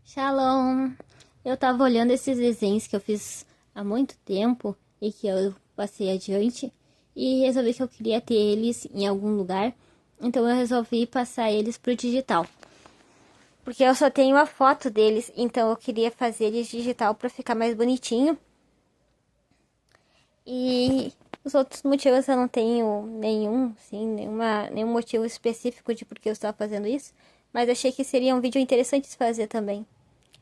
Shalom! Eu tava olhando esses desenhos que eu fiz há muito tempo e que eu passei adiante e resolvi que eu queria ter eles em algum lugar, então eu resolvi passar eles pro digital. Porque eu só tenho a foto deles, então eu queria fazer eles digital para ficar mais bonitinho. E os outros motivos eu não tenho nenhum, sim, nenhum motivo específico de por que eu estava fazendo isso, mas achei que seria um vídeo interessante de fazer também.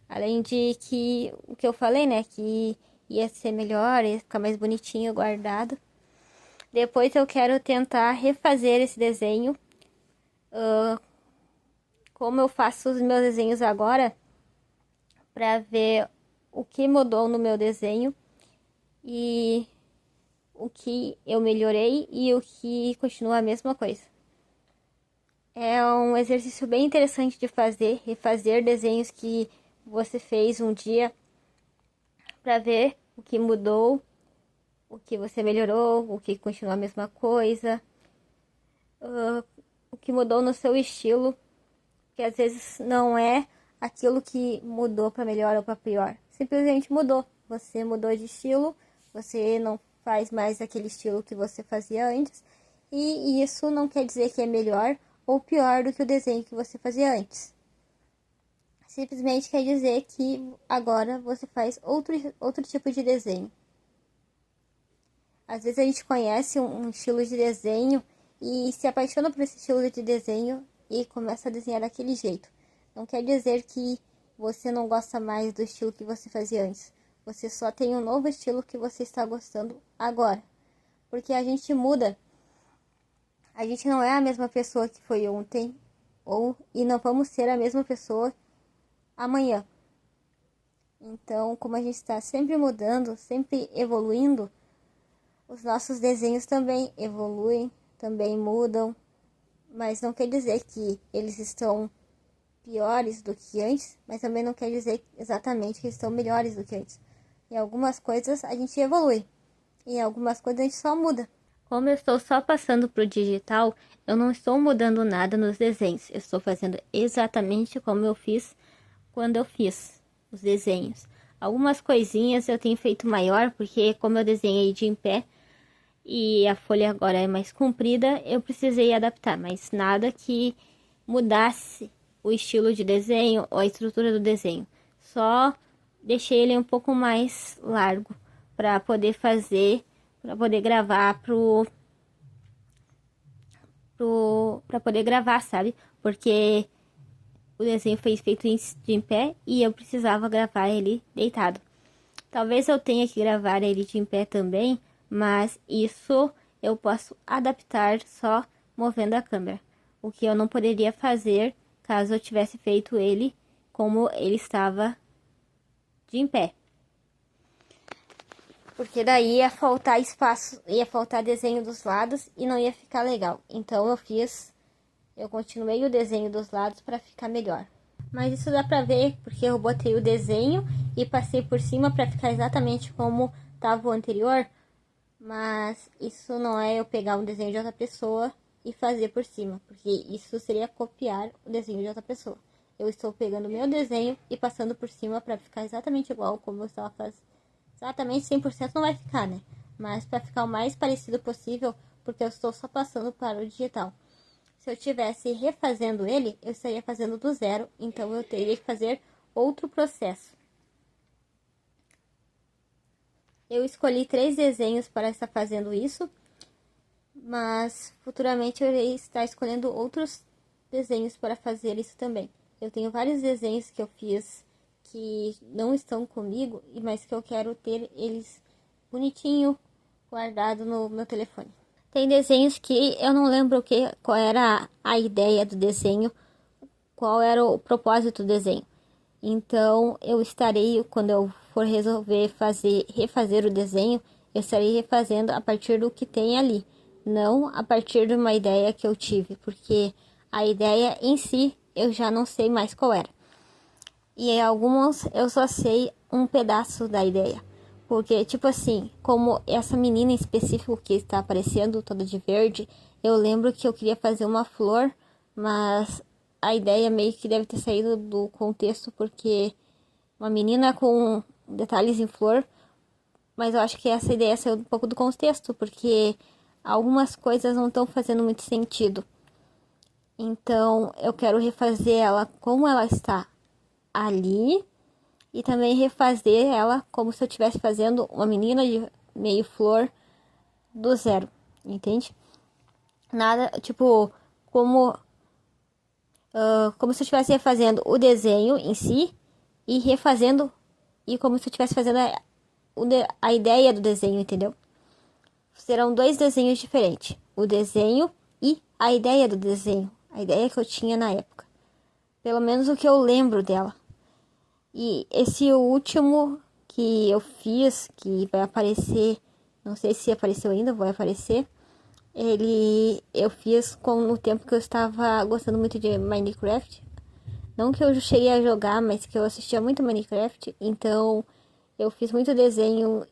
Além de que o que eu falei, né? Que ia ser melhor, ia ficar mais bonitinho, guardado. Depois eu quero tentar refazer esse desenho. Como eu faço os meus desenhos agora, pra ver o que mudou no meu desenho e o que eu melhorei e o que continua a mesma coisa. É um exercício bem interessante de fazer, refazer desenhos que você fez um dia para ver o que mudou, o que você melhorou, o que continua a mesma coisa, o que mudou no seu estilo, que às vezes não é aquilo que mudou para melhor ou para pior, simplesmente mudou. Você mudou de estilo, você não faz mais aquele estilo que você fazia antes, e isso não quer dizer que é melhor ou pior do que o desenho que você fazia antes. Simplesmente quer dizer que agora você faz outro tipo de desenho. Às vezes a gente conhece um estilo de desenho e se apaixona por esse estilo de desenho e começa a desenhar daquele jeito. Não quer dizer que você não gosta mais do estilo que você fazia antes. Você só tem um novo estilo que você está gostando agora. Porque a gente muda. A gente não é a mesma pessoa que foi ontem e não vamos ser a mesma pessoa amanhã. Então, como a gente está sempre mudando, sempre evoluindo, os nossos desenhos também evoluem, também mudam, mas não quer dizer que eles estão piores do que antes, mas também não quer dizer exatamente que estão melhores do que antes. Em algumas coisas a gente evolui, e em algumas coisas a gente só muda. Como eu estou só passando para o digital, eu não estou mudando nada nos desenhos. Eu estou fazendo exatamente como eu fiz quando eu fiz os desenhos. Algumas coisinhas eu tenho feito maior, porque como eu desenhei de em pé, e a folha agora é mais comprida, eu precisei adaptar, mas nada que mudasse o estilo de desenho ou a estrutura do desenho. Só deixei ele um pouco mais largo para poder fazer, para poder gravar para poder gravar, sabe? Porque o desenho foi feito de em pé e eu precisava gravar ele deitado. Talvez eu tenha que gravar ele de em pé também, mas isso eu posso adaptar só movendo a câmera. O que eu não poderia fazer caso eu tivesse feito ele como ele estava de em pé. Porque daí ia faltar espaço, ia faltar desenho dos lados e não ia ficar legal. Então eu continuei o desenho dos lados para ficar melhor. Mas isso dá pra ver porque eu botei o desenho e passei por cima para ficar exatamente como estava o anterior. Mas isso não é eu pegar um desenho de outra pessoa e fazer por cima, porque isso seria copiar o desenho de outra pessoa. Eu estou pegando o meu desenho e passando por cima para ficar exatamente igual como eu estava fazendo. Exatamente 100% não vai ficar, né? Mas para ficar o mais parecido possível, porque eu estou só passando para o digital. Se eu estivesse refazendo ele, eu estaria fazendo do zero, então eu teria que fazer outro processo. Eu escolhi 3 desenhos para estar fazendo isso, mas futuramente eu irei estar escolhendo outros desenhos para fazer isso também. Eu tenho vários desenhos que eu fiz que não estão comigo, mas que eu quero ter eles bonitinho, guardado no meu telefone. Tem desenhos que eu não lembro qual era a ideia do desenho, qual era o propósito do desenho. Então eu estarei, quando eu for resolver refazer o desenho, eu estarei refazendo a partir do que tem ali, não a partir de uma ideia que eu tive, porque a ideia em si eu já não sei mais qual era. E em algumas eu só sei um pedaço da ideia. Porque, tipo assim, como essa menina em específico que está aparecendo toda de verde, eu lembro que eu queria fazer uma flor, mas a ideia meio que deve ter saído do contexto, porque uma menina com detalhes em flor, mas eu acho que essa ideia saiu um pouco do contexto, porque algumas coisas não estão fazendo muito sentido. Então, eu quero refazer ela como ela está ali e também refazer ela como se eu estivesse fazendo uma menina de meio flor do zero, entende? Nada, tipo, como como se eu estivesse refazendo o desenho em si e refazendo e como se eu estivesse fazendo a ideia do desenho, entendeu? Serão dois desenhos diferentes, o desenho e a ideia do desenho, a ideia que eu tinha na época, pelo menos o que eu lembro dela. E esse último que eu fiz, que vai aparecer, não sei se apareceu ainda, vai aparecer. Eu fiz no tempo que eu estava gostando muito de Minecraft. Não que eu cheguei a jogar, mas que eu assistia muito Minecraft. Então eu fiz muito desenho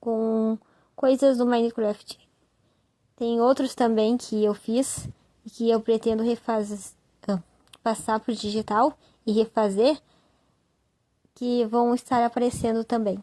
com coisas do Minecraft. Tem outros também que eu fiz e que eu pretendo passar pro digital e refazer, que vão estar aparecendo também.